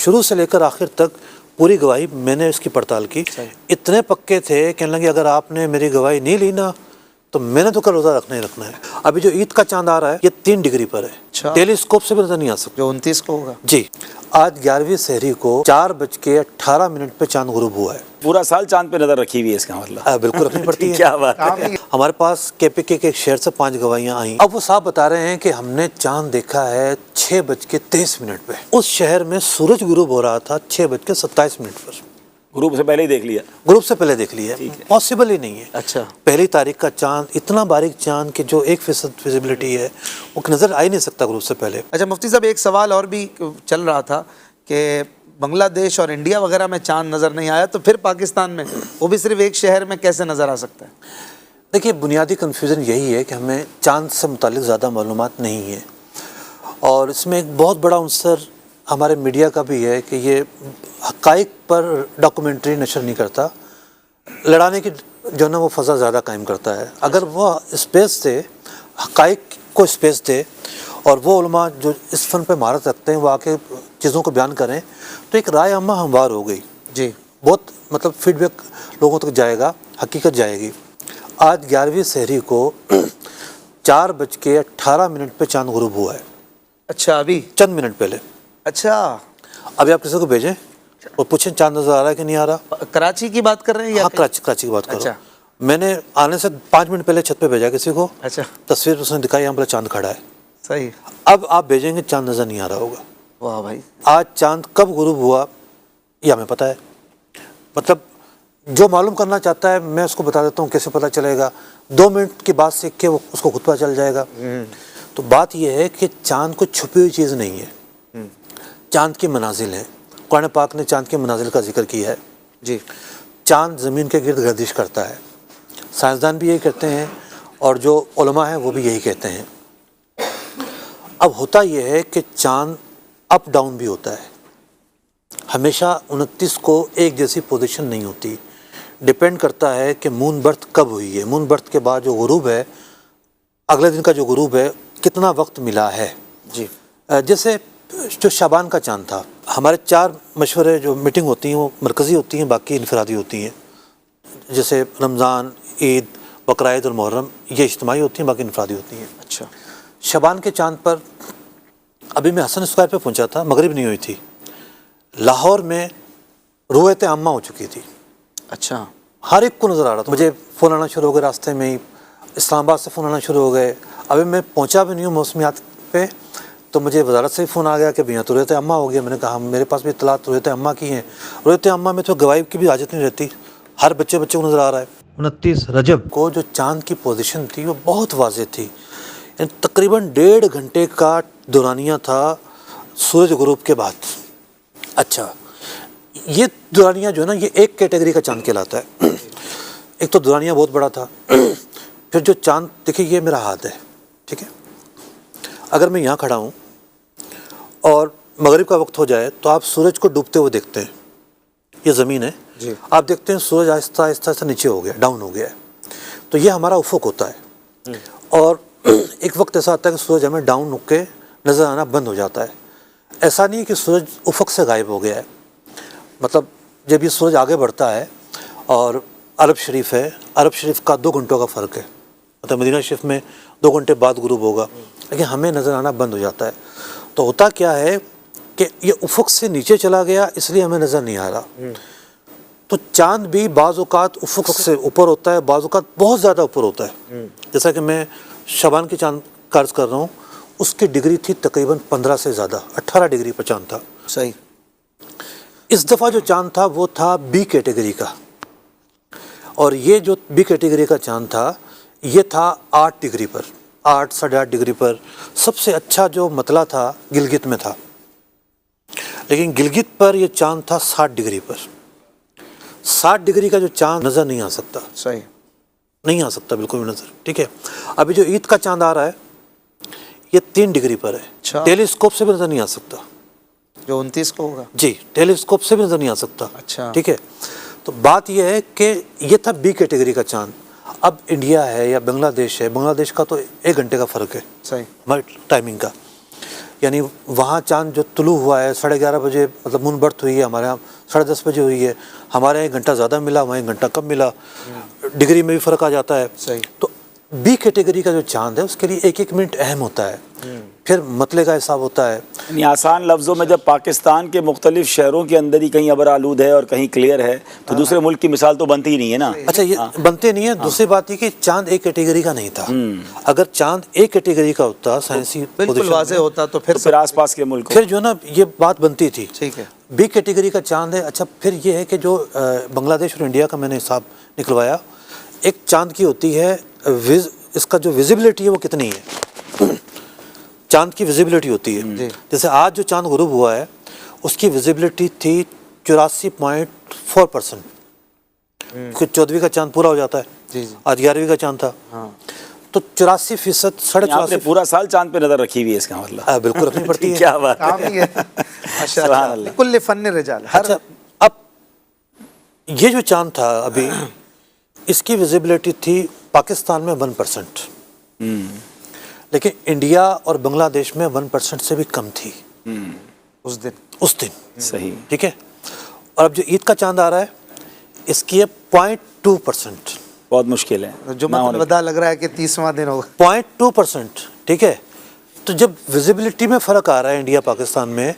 شروع سے لے کر آخر تک پوری گواہی میں نے اس کی پڑتال کی. اتنے پکے تھے کہنے لگے اگر آپ نے میری گواہی نہیں لی نا تو میں نے تو کل روزہ رکھنا ہی رکھنا ہے. ابھی جو عید کا چاند آ رہا ہے یہ 3 ڈگری پر ہے. ٹیلی اسکوپ سے بھی نظر نہیں آ سکتا. جو 29 کو ہوگا. جی آج 11ویں سحری کو 4:18 پہ چاند غروب ہوا ہے. پورا سال چاند پہ نظر رکھی ہوئی ہے اس کا مطلب. بالکل رکھنی پڑتی ہے. کیا بات ہے. ہمارے پاس KPK کے ایک شہر سے 5 گواہیاں آئیں. اب وہ صاحب بتا رہے ہیں کہ ہم نے چاند دیکھا ہے 6:23 پہ. اس شہر میں سورج غروب ہو رہا تھا 6:27 پر. گروپ سے پہلے ہی دیکھ لیا. گروپ سے پہلے دیکھ لیا. پاسبل ہی نہیں ہے. اچھا. پہلی تاریخ کا چاند اتنا باریک چاند کہ جو 1% ویزیبلٹی ہے وہ نظر آ ہی نہیں سکتا گروپ سے پہلے. اچھا مفتی صاحب ایک سوال اور بھی چل رہا تھا کہ بنگلہ دیش اور انڈیا وغیرہ میں چاند نظر نہیں آیا تو پھر پاکستان میں وہ بھی صرف ایک شہر میں کیسے نظر آ سکتا ہے؟ دیکھیے بنیادی کنفیوژن یہی ہے کہ ہمیں چاند سے متعلق زیادہ معلومات نہیں ہے اور اس میں ایک بہت بڑا عنصر ہمارے میڈیا کا بھی ہے کہ یہ حقائق پر ڈاکومنٹری نشر نہیں کرتا. لڑانے کی جو نا وہ فضا زیادہ قائم کرتا ہے. اگر وہ اسپیس دے حقائق کو اسپیس دے اور وہ علماء جو اس فن پہ مہارت رکھتے ہیں وہ آ کے چیزوں کو بیان کریں تو ایک رائے عامہ ہموار ہو گئی. جی بہت مطلب فیڈ بیک لوگوں تک جائے گا, حقیقت جائے گی. آج 11ویں سحری کو 4:18 پہ چاند غروب ہوا ہے. اچھا ابھی چند منٹ پہلے. اچھا ابھی آپ کسی کو بھیجیں اور پوچھیں چاند نظر آ رہا ہے کہ نہیں آ رہا. کراچی کی بات کر رہے ہیں یا ہاں کراچی کی بات کر رہا اچھا. ہوں. میں نے آنے سے 5 منٹ پہلے چھت پہ بھیجا کسی کو. اچھا تصویر اس نے دکھائی ہم بولا چاند کھڑا ہے. صحیح. اب آپ بھیجیں گے چاند نظر نہیں آ رہا ہوگا. واہ بھائی. آج چاند کب غروب ہوا یہ ہمیں پتہ ہے. مطلب جو معلوم کرنا چاہتا ہے میں اس کو بتا دیتا ہوں کیسے پتہ چلے گا. 2 منٹ کی بات سیکھ کے وہ اس کو خود پتہ چل جائے گا. تو بات یہ ہے کہ چاند کو چھپی ہوئی چیز نہیں ہے. چاند کی منازل ہیں. قرآن پاک نے چاند کے منازل کا ذکر کیا ہے. جی. چاند زمین کے گرد گردش کرتا ہے. سائنسدان بھی یہی کہتے ہیں اور جو علماء ہیں وہ بھی یہی کہتے ہیں. اب ہوتا یہ ہے کہ چاند اپ ڈاؤن بھی ہوتا ہے. ہمیشہ 29 کو ایک جیسی پوزیشن نہیں ہوتی. ڈیپینڈ کرتا ہے کہ مون برتھ کب ہوئی ہے. مون برتھ کے بعد جو غروب ہے اگلے دن کا جو غروب ہے کتنا وقت ملا ہے. جی. جیسے جو شعبان کا چاند تھا ہمارے 4 مشورے جو میٹنگ ہوتی ہیں وہ مرکزی ہوتی ہیں باقی انفرادی ہوتی ہیں. جیسے رمضان, عید, بقرعید اور محرم یہ اجتماعی ہوتی ہیں باقی انفرادی ہوتی ہیں. اچھا. شعبان کے چاند پر ابھی میں حسن اسکوائر پہ پہنچا تھا, مغرب نہیں ہوئی تھی. لاہور میں رویت عامہ ہو چکی تھی. اچھا. ہر ایک کو نظر آ رہا تھا. مجھے فون آنا شروع ہو گئے راستے میں ہی. اسلام آباد سے فون آنا شروع ہو گئے. ابھی میں پہنچا بھی نہیں ہوں موسمیات پہ تو مجھے وزارت سے فون آ گیا کہ بھیا تو رویت عامہ ہو گیا. میں نے کہا میرے پاس بھی اطلاعات رویت عامہ کی ہیں. رویت عامہ میں تو گواہی کی بھی حاجت نہیں رہتی, ہر بچے کو نظر آ رہا ہے. 29 رجب کو جو چاند کی پوزیشن تھی وہ بہت واضح تھی. یعنی تقریباً 1.5 گھنٹے کا دورانیہ تھا سورج غروب کے بعد. اچھا یہ دورانیہ جو ہے نا یہ ایک کیٹیگری کا چاند کہلاتا ہے. ایک تو دورانیہ بہت بڑا تھا. پھر جو چاند دیکھیے یہ میرا ہاتھ ہے, ٹھیک ہے. اگر میں یہاں کھڑا ہوں اور مغرب کا وقت ہو جائے تو آپ سورج کو ڈوبتے ہوئے دیکھتے ہیں. یہ زمین ہے. جی. آپ دیکھتے ہیں سورج آہستہ آہستہ نیچے ہو گیا, ڈاؤن ہو گیا ہے. تو یہ ہمارا افق ہوتا ہے. اور ایک وقت ایسا آتا ہے کہ سورج ہمیں ڈاؤن ہو کے نظر آنا بند ہو جاتا ہے. ایسا نہیں کہ سورج افق سے غائب ہو گیا ہے. مطلب جب یہ سورج آگے بڑھتا ہے اور عرب شریف ہے, عرب شریف کا 2 گھنٹوں کا فرق ہے. مطلب مدینہ شریف میں 2 گھنٹے بعد غروب ہوگا لیکن ہمیں نظر آنا بند ہو جاتا ہے. تو ہوتا کیا ہے کہ یہ افق سے نیچے چلا گیا اس لیے ہمیں نظر نہیں آ رہا. تو چاند بھی بعض اوقات افق سے اوپر ہوتا ہے, بعض اوقات بہت زیادہ اوپر ہوتا ہے. جیسا کہ میں شعبان کی چاند قرض کر رہا ہوں, اس کی ڈگری تھی تقریباً 15 سے زیادہ, 18 ڈگری پر چاند تھا. صحیح. اس دفعہ جو چاند تھا وہ تھا بی کیٹیگری کا, اور یہ جو بی کیٹیگری کا چاند تھا یہ تھا 8 ڈگری پر, 8 ساڑھے 8 ڈگری پر. سب سے اچھا جو مطلع تھا گلگت میں تھا, لیکن گلگت پر یہ چاند تھا 60 ڈگری پر. 60 ڈگری کا جو چاند نظر نہیں آ سکتا. صحیح. نہیں آ سکتا بالکل بھی نظر, ٹھیک ہے. ابھی جو عید کا چاند آ رہا ہے یہ 3 ڈگری پر ہے. اچھا. ٹیلی اسکوپ سے بھی نظر نہیں آ سکتا. جو 29 کو ہوگا. جی ٹیلی اسکوپ سے بھی نظر نہیں آ سکتا. اچھا. ٹھیک ہے. تو بات یہ ہے کہ یہ تھا بی کیٹیگری کا چاند. اب انڈیا ہے یا بنگلہ دیش ہے, بنگلہ دیش کا تو 1 گھنٹے کا فرق ہے صحیح ہماری ٹائمنگ کا. یعنی وہاں چاند جو طلوع ہوا ہے 11:30 بجے، مطلب مون برتھ ہوئی ہے، ہمارے یہاں 10:30 بجے ہوئی ہے، ہمارے یہاں 1 گھنٹہ زیادہ ملا، وہاں 1 گھنٹہ کم ملا، ڈگری میں بھی فرق آ جاتا ہے. صحیح. تو بی کیٹیگری کا جو چاند ہے اس کے لیے 1 منٹ اہم ہوتا ہے. پھر مطلع کا حساب ہوتا ہے. یعنی آسان لفظوں میں جب پاکستان کے مختلف شہروں کے اندر ہی کہیں ابر آلود ہے اور کہیں کلیئر ہے تو دوسرے ملک کی مثال تو بنتی ہی نہیں ہے نا. اچھا یہ بنتے نہیں ہیں. دوسری بات یہ کہ چاند ایک کیٹیگری کا نہیں تھا. اگر چاند ایک کیٹیگری کا ہوتا سائنسی بالکل واضح ہوتا تو پھر آس پاس کے ملک پھر جو نا یہ بات بنتی تھی. ٹھیک ہے. بی کیٹیگری کا چاند ہے. اچھا پھر یہ ہے کہ جو بنگلہ دیش اور انڈیا کا میں نے حساب نکلوایا، ایک چاند کی ہوتی ہے اس کا جو ویزیبلٹی ہے وہ کتنی ہے، چاند کی ویزیبلٹی ہوتی ہے. جیسے آج جو چاند غروب ہوا ہے اس کی ویزیبلٹی تھی 84.4%. 14ویں کا چاند پورا ہو جاتا ہے، آج 11ویں کا چاند تھا، تو 84%، 84.5%. پورا سال چاند پہ نظر رکھی ہوئی ہے اس کا مطلب. بالکل رکھنی پڑتی ہے. کیا بات ہے. سبحان اللہ. کل فن رجال. اچھا اب یہ جو چاند تھا ابھی اس کی ویزیبلٹی تھی پاکستان میں 1%، لیکن انڈیا اور بنگلہ دیش میں 1% سے بھی کم تھی اس دن. صحیح. ٹھیک ہے. اور اب جو عید کا چاند آ رہا ہے اس کی ہے 0.2%. بہت مشکل ہے. جو الوداع لگ رہا ہے کہ 30واں دن ہوگا. 0.2%. ٹھیک ہے. تو جب ویزیبلٹی میں فرق آ رہا ہے انڈیا پاکستان میں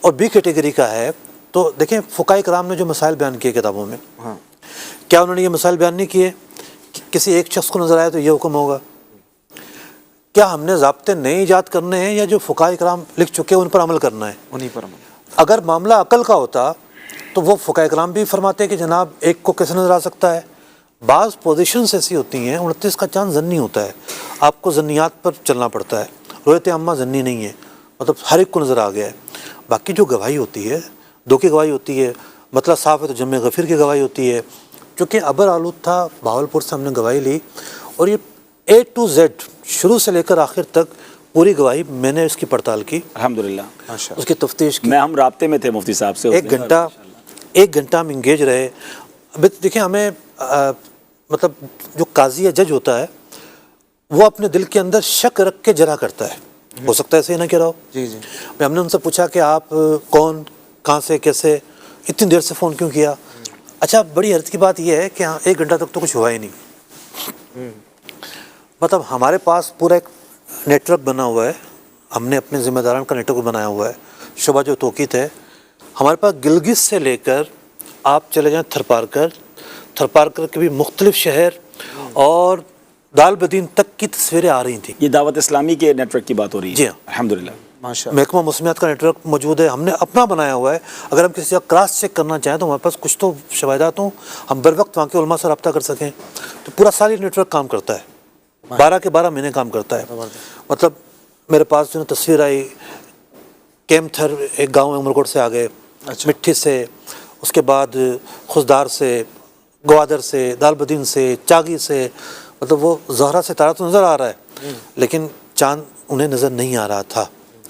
اور بی کیٹیگری کا ہے، تو دیکھیں فقہاء کرام نے جو مسائل بیان کیے کتابوں میں، کیا انہوں نے یہ مسائل بیان نہیں کیے کہ کسی ایک شخص کو نظر آئے تو یہ حکم ہوگا؟ کیا ہم نے ضابطے نئے ایجاد کرنے ہیں یا جو فقہاء کرام لکھ چکے ہیں ان پر عمل کرنا ہے؟ انہی پر عمل. اگر معاملہ عقل کا ہوتا تو وہ فقہاء کرام بھی فرماتے ہیں کہ جناب ایک کو کیسے نظر آ سکتا ہے. بعض پوزیشنز ایسی ہوتی ہیں، 29 کا چاند ضنی ہوتا ہے، آپ کو ضنیات پر چلنا پڑتا ہے. رؤیت عامہ ضنی نہیں ہے، مطلب ہر ایک کو نظر آ گیا ہے. باقی جو گواہی ہوتی ہے، 2 کی گواہی ہوتی ہے، مطلب صاف ہے تو جمع غفیر کی گواہی ہوتی ہے. چونکہ ابر آلود تھا، بہاولپور سے ہم نے گواہی لی اور یہ A to Z شروع سے لے کر آخر تک پوری گواہی میں نے اس کی پڑتال کی، الحمدللہ. اس کی تفتیش کی. ہم رابطے میں تھے مفتی صاحب سے. 1 گھنٹہ ہم انگیج رہے. ابھی دیکھیں ہمیں مطلب جو قاضی یا جج ہوتا ہے وہ اپنے دل کے اندر شک رکھ کے جرا کرتا ہے. ہو سکتا ہے ایسے ہی نہ کہہ رہا ہو. ہم نے ان سے پوچھا کہ آپ کون، کہاں سے، کیسے، اتنی دیر سے فون کیوں کیا؟ اچھا بڑی حیرت کی بات یہ ہے کہ 1 گھنٹہ تک تو کچھ ہوا ہی نہیں. مطلب ہمارے پاس پورا ایک نیٹ ورک بنا ہوا ہے، ہم نے اپنے ذمہ داران کا نیٹ ورک بنایا ہوا ہے. شعبہ جو توقیت ہے ہمارے پاس گلگت سے لے کر آپ چلے جائیں تھرپارکر کے بھی مختلف شہر اور دال بدین تک کی تصویریں آ رہی تھیں. یہ دعوت اسلامی کے نیٹ ورک کی بات ہو رہی ہے. جی ہاں. الحمدللہ. محکمہ موسمیات کا نیٹ ورک موجود ہے، ہم نے اپنا بنایا ہوا ہے. اگر ہم کسی کا کراس چیک کرنا چاہیں تو ہمارے پاس کچھ تو شواہدات ہوں، ہم بر وقت وہاں کے علماء سے رابطہ کر سکیں. تو پورا سال یہ نیٹ ورک کام کرتا ہے، 12 کے 12 مہینے کام کرتا ہے. مطلب میرے پاس جو تصویر آئی کیمتھر، ایک گاؤں عمرکوٹ سے آگے، مٹھی سے، اس کے بعد خزدار سے، گوادر سے، دال بدین سے، چاگی سے. مطلب وہ زہرہ ستارہ تو نظر آ رہا ہے لیکن چاند انہیں نظر نہیں آ رہا تھا.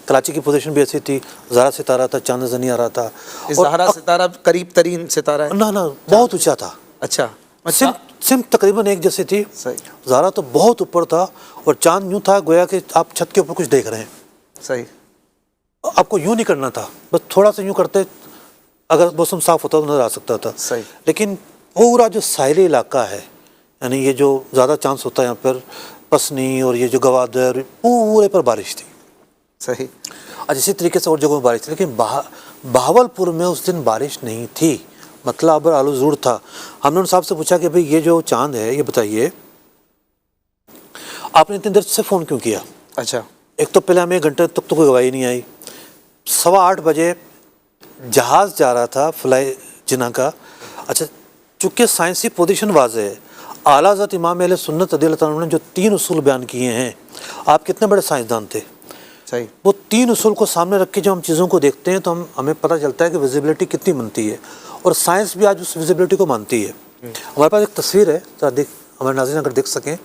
کراچی کی پوزیشن بھی ایسی تھی، زہرہ ستارہ تھا، چاند نظر نہیں آ رہا تھا. زہرہ ستارہ قریب ترین ستارہ ہے؟ نہ بہت اونچا تھا. اچھا. سمت تقریباً ایک جیسی تھی. زہرہ تو بہت اوپر تھا اور چاند یوں تھا گویا کہ آپ چھت کے اوپر کچھ دیکھ رہے ہیں. صحیح. آپ کو یوں نہیں کرنا تھا، بس تھوڑا سا یوں کرتے، اگر موسم صاف ہوتا تو نظر آ سکتا تھا. صحیح. لیکن پورا جو ساحلی علاقہ ہے، یعنی یہ جو زیادہ چانس ہوتا ہے یہاں پر پسنی اور یہ جو گوادر، پورے پر بارش تھی. صحیح. اور اسی طریقے سے اور جگہوں میں بارش تھی، لیکن بہاولپور میں اس دن بارش نہیں تھی. مطلب ابر آلود تھا. ہم نے ان صاحب سے پوچھا کہ بھئی یہ جو چاند ہے یہ بتائیے آپ نے اتنی دیر سے فون کیوں کیا؟ اچھا. ایک تو پہلے ہمیں 1 گھنٹے تک تو کوئی گواہی نہیں آئی. 8:15 بجے جہاز جا رہا تھا فلائی جناح کا. اچھا چونکہ سائنسی پوزیشن واضح ہے، اعلیٰ حضرت امام اہل سنت رضی اللہ تعالیٰ عنہ نے جو 3 اصول بیان کیے ہیں، آپ کتنے بڑے سائنسدان تھے. صحیح. وہ 3 اصول کو سامنے رکھ کے جب ہم چیزوں کو دیکھتے ہیں تو ہمیں پتہ چلتا ہے کہ ویزیبلٹی کتنی بنتی ہے، اور سائنس بھی آج اس ویزیبلٹی کو مانتی ہے. ہمارے پاس ایک تصویر ہے، ہمارے ناظرین اگر دیکھ سکیں،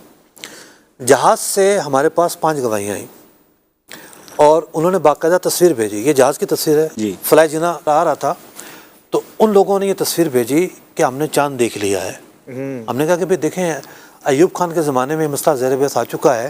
جہاز سے ہمارے پاس 5 گواہیاں آئیں اور انہوں نے باقاعدہ تصویر بھیجی. یہ جہاز کی تصویر ہے، فلائی جناح آ رہا تھا تو ان لوگوں نے یہ تصویر بھیجی کہ ہم نے چاند دیکھ لیا ہے. ہم نے کہا کہ بھئی دیکھیں ایوب خان کے زمانے میں مسئلہ زیر بحث آ چکا ہے،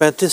35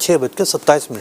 6:27